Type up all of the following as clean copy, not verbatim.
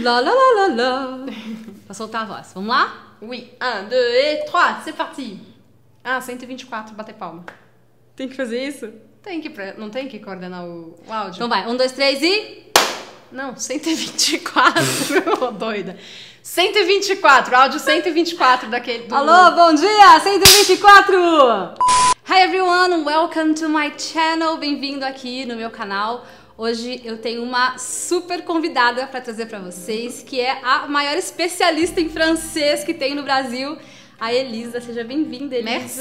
Lá, lá, lá, lá, lá. Pra soltar a voz. Vamos lá? Oui. 1, 2 et 3, c'est parti. Ah, 124, bater palma. Tem que fazer isso? Não tem que coordenar o áudio? Então vai, 1, 2, 3 e... Não, 124, ô doida. 124, áudio 124 daquele... Alô, bom dia, 124! Hi everyone, welcome to my channel. Bem-vindo aqui no meu canal. Hoje eu tenho uma super convidada para trazer para vocês, que é a maior especialista em francês que tem no Brasil, a Elisa. Seja bem-vinda, Elisa. Merci,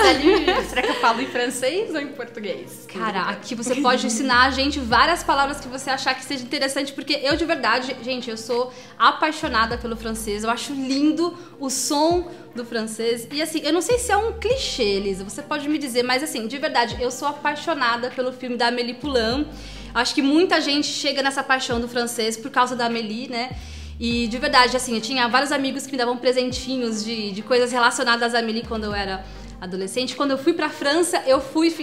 salut! Será que eu falo em francês ou em português? Cara, aqui você pode ensinar a gente várias palavras que você achar que seja interessante, porque eu de verdade, gente, eu sou apaixonada pelo francês, eu acho lindo o som do francês. E assim, eu não sei se é um clichê, Elisa, você pode me dizer, mas assim, de verdade, eu sou apaixonada pelo filme da Amélie Poulain. Acho que muita gente chega nessa paixão do francês por causa da Amélie, né? E de verdade, assim, eu tinha vários amigos que me davam presentinhos de coisas relacionadas à Amélie quando eu era adolescente. Quando eu fui pra França, eu fui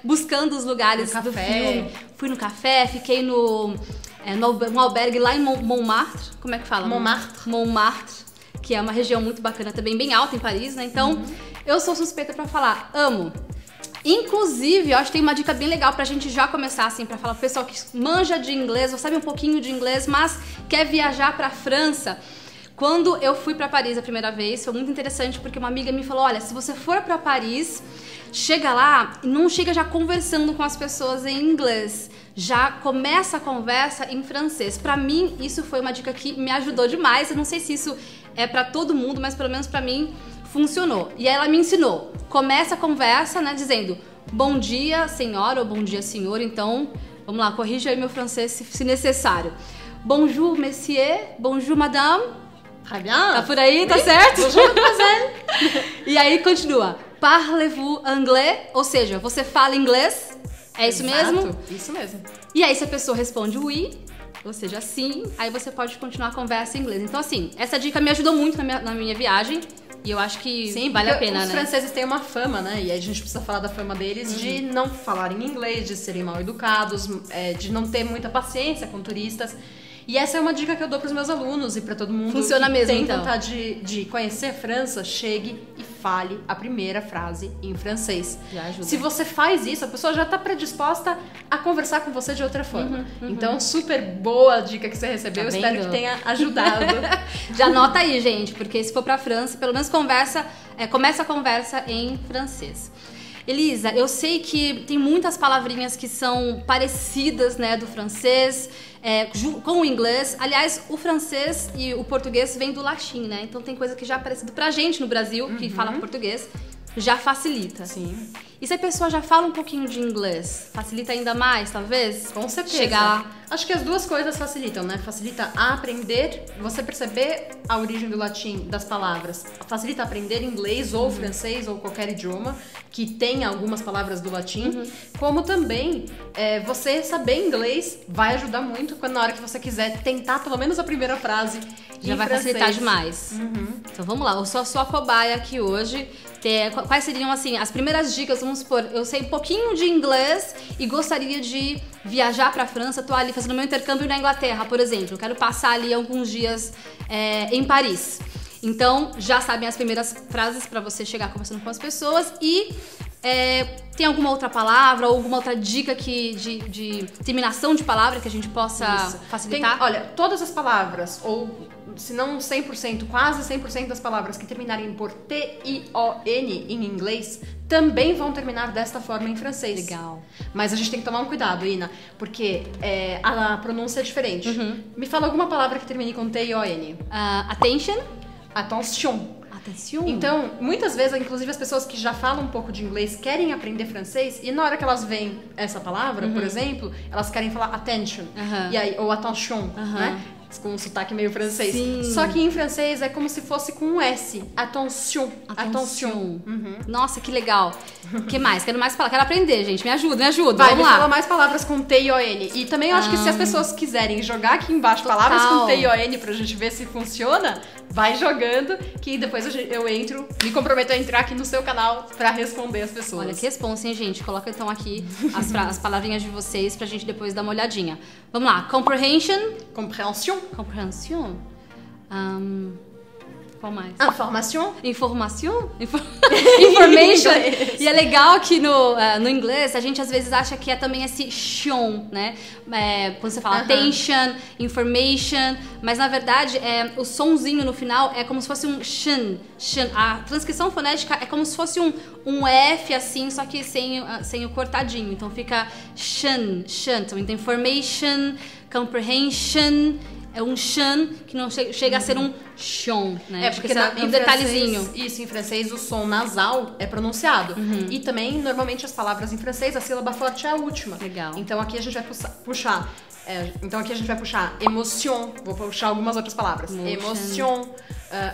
buscando os lugares do filme. Fui no café, fiquei no albergue lá em Montmartre. Como é que fala? Montmartre, que é uma região muito bacana também, bem alta em Paris, né? Então, eu sou suspeita pra falar, amo. Inclusive, eu acho que tem uma dica bem legal pra gente já começar, assim, pra falar pro pessoal que manja de inglês, ou sabe um pouquinho de inglês, mas quer viajar pra França. Quando eu fui pra Paris a primeira vez, foi muito interessante, porque uma amiga me falou, olha, se você for pra Paris, chega lá e não chega já conversando com as pessoas em inglês. Já começa a conversa em francês. Pra mim, isso foi uma dica que me ajudou demais. Eu não sei se isso é pra todo mundo, mas pelo menos pra mim funcionou. E aí ela me ensinou. Começa a conversa, né, dizendo bom dia, senhora, ou bom dia, senhor. Então, vamos lá, corrija aí meu francês se necessário. Bonjour, monsieur. Bonjour, madame. Très bien. Tá por aí, tá certo? Bonjour, mademoiselle. E aí continua. Parlez-vous anglais? Ou seja, você fala inglês? É isso mesmo? Isso mesmo. E aí se a pessoa responde oui, ou seja, sim, aí você pode continuar a conversa em inglês. Então assim, essa dica me ajudou muito na minha viagem. E eu acho que sim, vale a pena, os né? Os franceses têm uma fama, né? E aí a gente precisa falar da fama deles de não falarem inglês, de serem mal educados, de não ter muita paciência com turistas. E essa é uma dica que eu dou para os meus alunos e para todo mundo Funciona mesmo, tem então. vontade de conhecer a França, chegue e fale a primeira frase em francês. Já ajuda. Se você faz isso, a pessoa já está predisposta a conversar com você de outra forma. Então, super boa a dica que você recebeu. Tá Espero que tenha ajudado. Já anota aí, gente, porque se for pra França, pelo menos começa a conversa em francês. Elisa, eu sei que tem muitas palavrinhas que são parecidas, né, do francês com o inglês. Aliás, o francês e o português vêm do latim, né? Então tem coisa que já é parecido pra gente no Brasil, que fala português, já facilita. Sim. E se a pessoa já fala um pouquinho de inglês, facilita ainda mais, talvez? Com certeza. Chegar lá. Acho que as duas coisas facilitam, né? Facilita a aprender, você perceber a origem do latim, das palavras. Facilita aprender inglês ou francês ou qualquer idioma que tenha algumas palavras do latim. Como também você saber inglês vai ajudar muito quando na hora que você quiser tentar pelo menos a primeira frase já vai francês. facilitar demais. Então vamos lá, eu sou a sua cobaia aqui hoje. Quais seriam, assim, as primeiras dicas? Vamos supor, eu sei um pouquinho de inglês e gostaria de viajar pra França. Tô ali fazendo meu intercâmbio na Inglaterra, por exemplo. Eu quero passar ali alguns dias em Paris. Então, já sabem as primeiras frases pra você chegar conversando com as pessoas. E tem alguma outra palavra ou alguma outra dica de terminação de palavra que a gente possa facilitar? Olha, todas as palavras, ou se não 100%, quase 100% das palavras que terminarem por T-I-O-N em inglês, também vão terminar desta forma em francês. Legal. Mas a gente tem que tomar um cuidado, Ina, porque a pronúncia é diferente. Me fala alguma palavra que termine com T-I-O-N. Attention. Attention. Attention. Então, muitas vezes, inclusive as pessoas que já falam um pouco de inglês querem aprender francês e na hora que elas veem essa palavra, por exemplo, elas querem falar attention, e aí, ou attention, né? Com um sotaque meio francês. Sim. Só que em francês é como se fosse com um S. Attention. Attention. Nossa, que legal. O que mais? Quero mais falar. Quero aprender, gente. Me ajuda. Vai, Vamos me lá. fala mais palavras com T-I-O-N. E também eu acho que se as pessoas quiserem jogar aqui embaixo palavras com T-I-O-N pra gente ver se funciona, vai jogando, que depois eu entro, me comprometo a entrar aqui no seu canal pra responder as pessoas. Olha, que responsa, hein, gente? Coloca então aqui as palavrinhas de vocês pra gente depois dar uma olhadinha. Vamos lá. Comprehension. Comprehension. Comprehension. Qual mais? Information. Information? Information. E é legal que no inglês a gente às vezes acha que é também esse shon, né? Quando você fala attention, information, mas na verdade o sonzinho no final é como se fosse um shan. A transcrição fonética é como se fosse um F assim, só que sem o cortadinho. Então fica shan. Então information, comprehension. É um shan que não chega a ser um shon, né? Porque um detalhezinho. Isso, em francês o som nasal é pronunciado. E também, normalmente, as palavras em francês, a sílaba forte é a última. Legal. Então aqui a gente vai puxar. Então aqui a gente vai puxar émotion. Vou puxar algumas outras palavras. Émotion,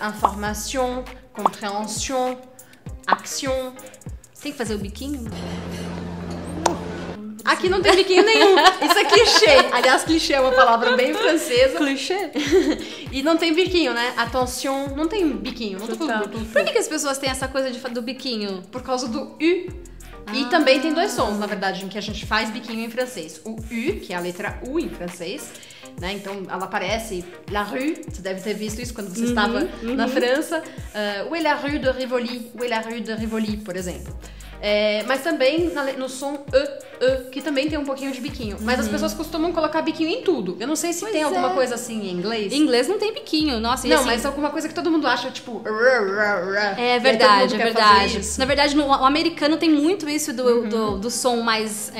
information, compréhension, action. Tem que fazer o biquinho? Aqui não tem biquinho nenhum. Isso é clichê. Aliás, clichê é uma palavra bem francesa. Clichê. E não tem biquinho, né? Attention, não tem biquinho. Não tô falando. Por que as pessoas têm essa coisa do biquinho? Por causa do U. E também tem dois sons, na verdade, em que a gente faz biquinho em francês. O U, que é a letra U em francês, né? Então ela aparece la rue, você deve ter visto isso quando você estava na França. Où est la rue de Rivoli? Où est la rue de Rivoli, por exemplo. Mas também no som que também tem um pouquinho de biquinho. Mas as pessoas costumam colocar biquinho em tudo. Eu não sei se tem alguma coisa assim em inglês. Em inglês não tem biquinho, nossa. Não, assim, mas alguma coisa que todo mundo acha, tipo... É verdade, é verdade. Na verdade, o americano tem muito isso do som mais...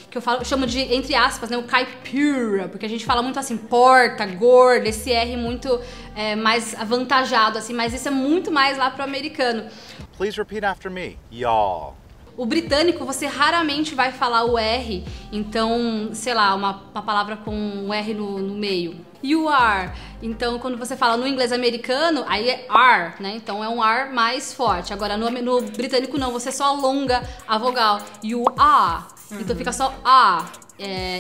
que eu chamo de, entre aspas, né? O caipira. Porque a gente fala muito assim, porta, gorda, esse R muito mais avantajado, assim. Mas isso é muito mais lá pro americano. Please repeat after me. Y'all. O britânico, você raramente vai falar o R, então, sei lá, uma palavra com um R no meio. You are. Então, quando você fala no inglês americano, aí é are, né? Então, é um R mais forte. Agora, no britânico, não. Você só alonga a vogal. You are. Então, fica só a.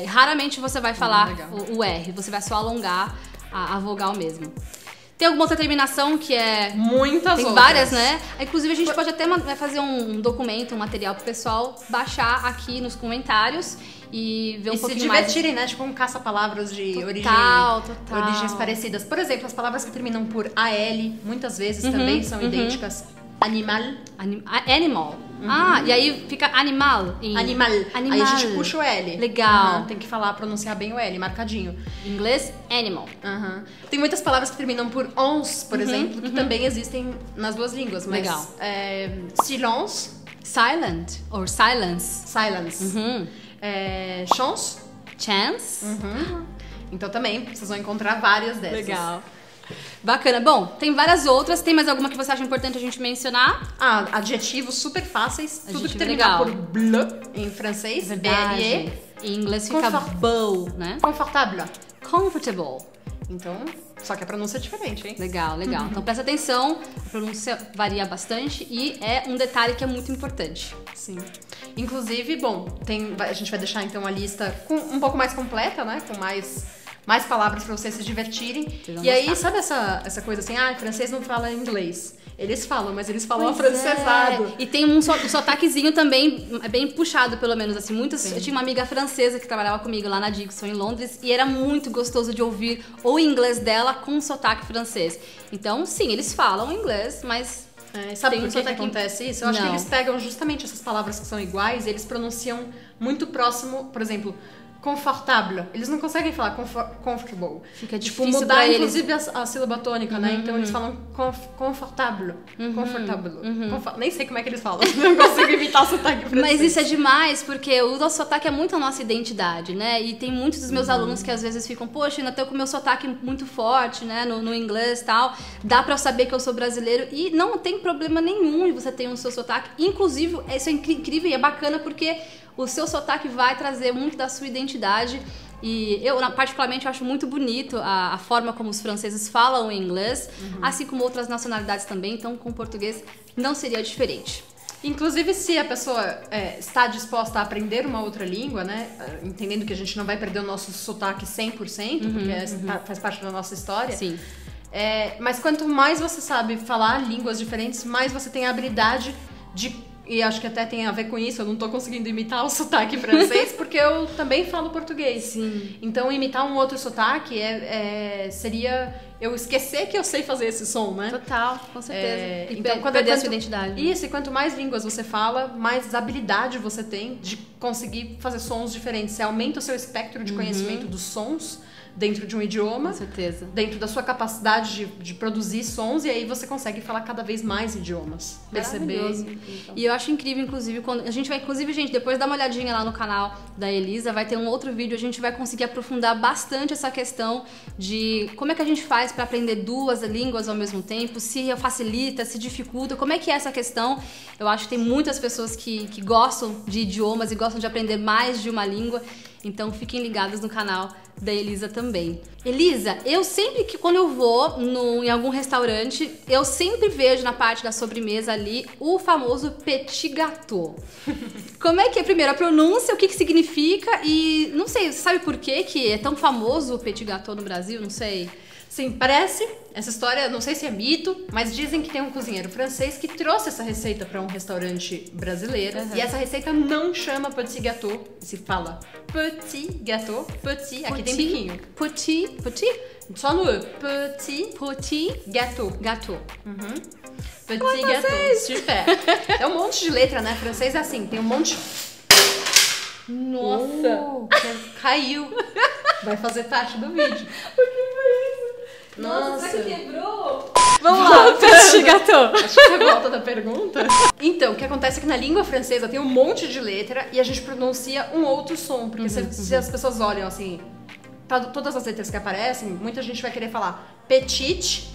Raramente você vai falar o R. Você vai só alongar a vogal mesmo. Tem alguma outra terminação que é... Muitas Tem outras. várias, né? Inclusive, a gente pode até fazer um documento, um material pro pessoal baixar aqui nos comentários e ver um pouquinho mais. E se divertirem, né? Tipo um caça-palavras de Total. origens parecidas. Por exemplo, as palavras que terminam por AL, muitas vezes também são idênticas. Animal. Animal. E aí fica animal. Animal. Aí a gente puxa o L. Legal. Tem que pronunciar bem o L, marcadinho. Em inglês, animal. Tem muitas palavras que terminam por ons, por exemplo, que também existem nas duas línguas. Mas, Legal. Silence. Silent or silence. Silence. Chance. Chance. Então também vocês vão encontrar várias dessas. Legal. Bacana. Bom, tem várias outras. Tem mais alguma que você acha importante a gente mencionar? Adjetivos super fáceis. Adjetivo tudo que terminar legal. por bleu em francês. Verdade. Em inglês fica beau, né? Confortable. Comfortable. Então, só que a pronúncia é diferente, hein? Legal. Então presta atenção, a pronúncia varia bastante e é um detalhe que é muito importante. Sim. Inclusive, bom, a gente vai deixar então a lista um pouco mais completa, né? Com mais palavras pra vocês se divertirem. E aí, sabe essa coisa assim, francês não fala inglês. Eles falam, mas eles falam afrancesado. E tem um sotaquezinho também, bem puxado, pelo menos, assim, muitas... Eu tinha uma amiga francesa que trabalhava comigo lá na Dixon, em Londres, e era muito gostoso de ouvir o inglês dela com sotaque francês. Então, sim, eles falam inglês, mas... Sabe por que acontece isso? Eu acho que eles pegam justamente essas palavras que são iguais e eles pronunciam muito próximo, por exemplo... Confortable. Eles não conseguem falar comfortable. Fica tipo, difícil mudar pra eles. inclusive a sílaba tônica, né? Então eles falam confortable. Confortable. Nem sei como é que eles falam. Não consigo imitar o sotaque francês. Mas isso é demais, porque o nosso sotaque é muito a nossa identidade, né? E tem muitos dos meus alunos que às vezes ficam, poxa, ainda tô com o meu sotaque muito forte, né? No inglês e tal. Dá pra eu saber que eu sou brasileiro. E não tem problema nenhum em você ter o seu sotaque. Inclusive, isso é incrível e é bacana porque... O seu sotaque vai trazer muito da sua identidade e eu, particularmente, acho muito bonito a forma como os franceses falam em inglês, assim como outras nacionalidades também, então com o português não seria diferente. Inclusive, se a pessoa está disposta a aprender uma outra língua, né, entendendo que a gente não vai perder o nosso sotaque 100%, porque faz parte da nossa história, Sim. Mas quanto mais você sabe falar línguas diferentes, mais você tem a habilidade de... E acho que até tem a ver com isso, eu não tô conseguindo imitar o sotaque francês, porque eu também falo português. Sim. Então, imitar um outro sotaque seria eu esquecer que eu sei fazer esse som, né? Total, com certeza. E Então, perder a sua identidade. Isso, e quanto mais línguas você fala, mais habilidade você tem de conseguir fazer sons diferentes. Você aumenta o seu espectro de conhecimento dos sons dentro de um idioma. Com certeza. Dentro da sua capacidade de produzir sons, e aí você consegue falar cada vez mais idiomas. Perceber. Então. E eu acho incrível, inclusive, quando a gente vai, inclusive, gente, depois dá uma olhadinha lá no canal da Elisa, vai ter um outro vídeo, a gente vai conseguir aprofundar bastante essa questão de como é que a gente faz para aprender 2 línguas ao mesmo tempo, se facilita, se dificulta, como é que é essa questão. Eu acho que tem muitas pessoas que gostam de idiomas e gostam de aprender mais de uma língua, então fiquem ligados no canal da Elisa também. Elisa, eu sempre que quando eu vou em algum restaurante, eu sempre vejo na parte da sobremesa ali o famoso petit gâteau. Como é que é, primeiro, a pronúncia, o que significa e não sei, sabe por que é tão famoso o petit gâteau no Brasil? Não sei. Sim, parece. Essa história, não sei se é mito, mas dizem que tem um cozinheiro francês que trouxe essa receita para um restaurante brasileiro. E essa receita não chama petit gâteau, se fala petit gâteau, petit, aqui tem biquinho. Petit? Só no E. Petit gâteau. Gâteau. Petit gâteau. Super. É um monte de letra, né? Francês é assim, tem um monte... Nossa! Caiu. Vai fazer parte do vídeo. Nossa, será que quebrou? Vamos lá, petit gâteau. Acho que é a volta da pergunta. Então, o que acontece é que na língua francesa tem um monte de letra e a gente pronuncia um outro som. Porque se as pessoas olham assim, todas as letras que aparecem, muita gente vai querer falar petit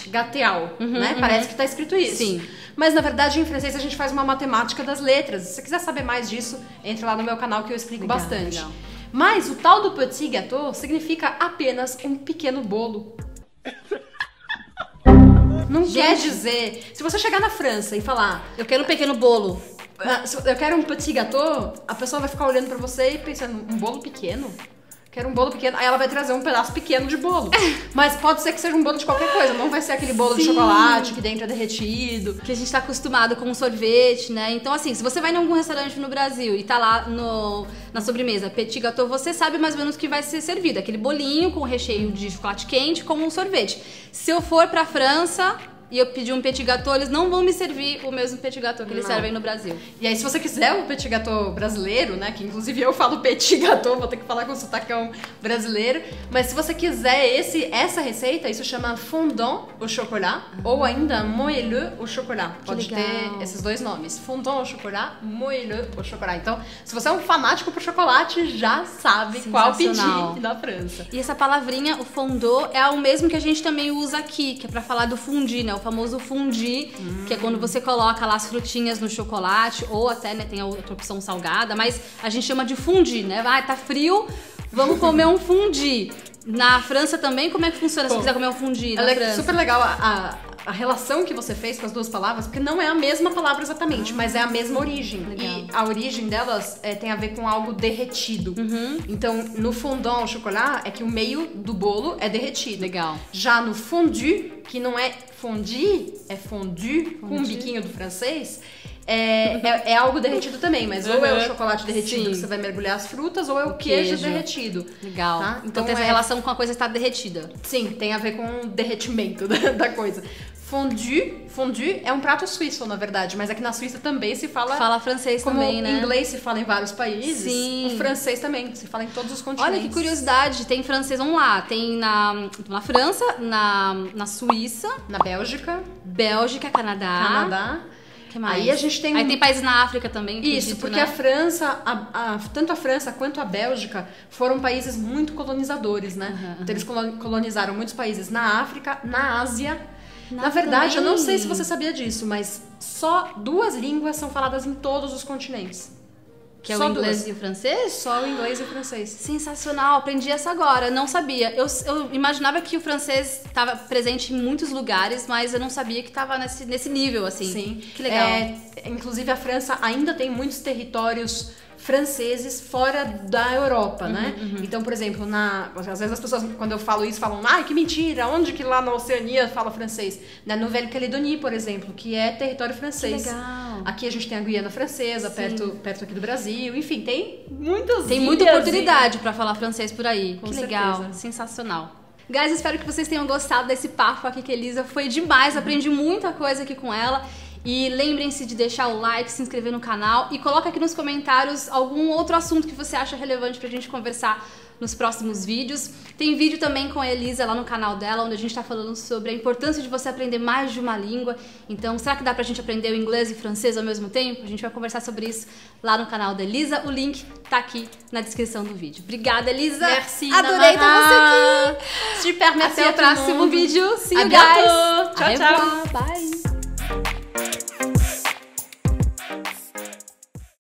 gâteau, né? Parece que tá escrito isso. Sim. Mas na verdade em francês a gente faz uma matemática das letras. Se você quiser saber mais disso, entre lá no meu canal que eu explico bastante. Legal. Mas o tal do petit gâteau significa apenas um pequeno bolo. Não quer dizer... Se você chegar na França e falar... Eu quero um pequeno bolo. Eu quero um petit gâteau, a pessoa vai ficar olhando pra você e pensando, um bolo pequeno? Quero um bolo pequeno. Aí ela vai trazer um pedaço pequeno de bolo. Mas pode ser que seja um bolo de qualquer coisa. Não vai ser aquele bolo de chocolate que dentro é derretido. Que a gente tá acostumado com sorvete, né? Então, assim, se você vai em algum restaurante no Brasil e tá lá na sobremesa petit gâteau, você sabe mais ou menos o que vai ser servido. Aquele bolinho com recheio de chocolate quente com um sorvete. Se eu for pra França... e eu pedir um petit gâteau, eles não vão me servir o mesmo petit gâteau que eles servem no Brasil. E aí, se você quiser o petit gâteau brasileiro, né, que inclusive eu falo petit gâteau, vou ter que falar com o sotacão brasileiro, mas se você quiser essa receita, isso chama fondant au chocolat, ou ainda moelleux au chocolat. Pode ter esses 2 nomes, fondant au chocolat, moelleux au chocolat. Então, se você é um fanático por chocolate, já sabe qual pedir da França. E essa palavrinha, o fondant, é o mesmo que a gente também usa aqui, que é pra falar do fondue, né? O famoso fondue, que é quando você coloca lá as frutinhas no chocolate, ou até, né, tem a outra opção salgada, mas a gente chama de fondue, né? Ah, tá frio, vamos comer um fondue. Na França também, como é que funciona se quiser comer um fondue na França? É super legal a relação que você fez com as 2 palavras, porque não é a mesma palavra exatamente, mas é a mesma origem. Legal. E a origem delas tem a ver com algo derretido. Então, no fondant au chocolat, é que o meio do bolo é derretido. Legal. Já no fondue, que não é fondue, é fondue, com um biquinho do francês, é algo derretido também, mas ou é o chocolate derretido que você vai mergulhar as frutas, ou é o queijo derretido. Legal. Tá? Então tem essa relação com a coisa estar derretida. Sim, tem a ver com o derretimento da coisa. Fondue é um prato suíço, na verdade, mas aqui na Suíça também se fala... Fala francês como também, né? Como inglês se fala em vários países, Sim. O francês também se fala em todos os continentes. Olha que curiosidade, tem francês, vamos lá, tem na França, na Suíça... Na Bélgica, Canadá... Que mais? Aí a gente tem... Aí tem países na África também. Isso, porque né? A França, tanto a França quanto a Bélgica foram países muito colonizadores, né? Então eles colonizaram muitos países na África, na Ásia. Na verdade, eu não sei se você sabia disso, mas só 2 línguas são faladas em todos os continentes. Que é o inglês e o francês? Só o inglês e o francês. Sensacional, aprendi essa agora, não sabia. Eu imaginava que o francês estava presente em muitos lugares, mas eu não sabia que estava nesse nível, assim. Sim. Que legal. Inclusive, a França ainda tem muitos territórios franceses fora da Europa, né? Então, por exemplo, às vezes as pessoas, quando eu falo isso, falam, ai, que mentira, onde que lá na Oceania fala francês? Na Nouvelle-Calédonie, por exemplo, que é território francês. Que legal. Aqui a gente tem a Guiana Francesa, perto aqui do Brasil, enfim, tem muitas Tem muita oportunidade pra falar francês por aí. Com que legal, certeza. Sensacional. Guys, espero que vocês tenham gostado desse papo aqui com a Elisa. Foi demais, aprendi muita coisa aqui com ela. E lembrem-se de deixar o like, se inscrever no canal e coloca aqui nos comentários algum outro assunto que você acha relevante pra gente conversar nos próximos vídeos. Tem vídeo também com a Elisa lá no canal dela, onde a gente tá falando sobre a importância de você aprender mais de uma língua. Então, será que dá pra gente aprender o inglês e o francês ao mesmo tempo? A gente vai conversar sobre isso lá no canal da Elisa. O link tá aqui na descrição do vídeo. Obrigada, Elisa! Merci, Adorei ter você aqui! Super, merci Até o próximo vídeo. See you À guys! bientôt. Tchau, Au tchau. revoir. Bye!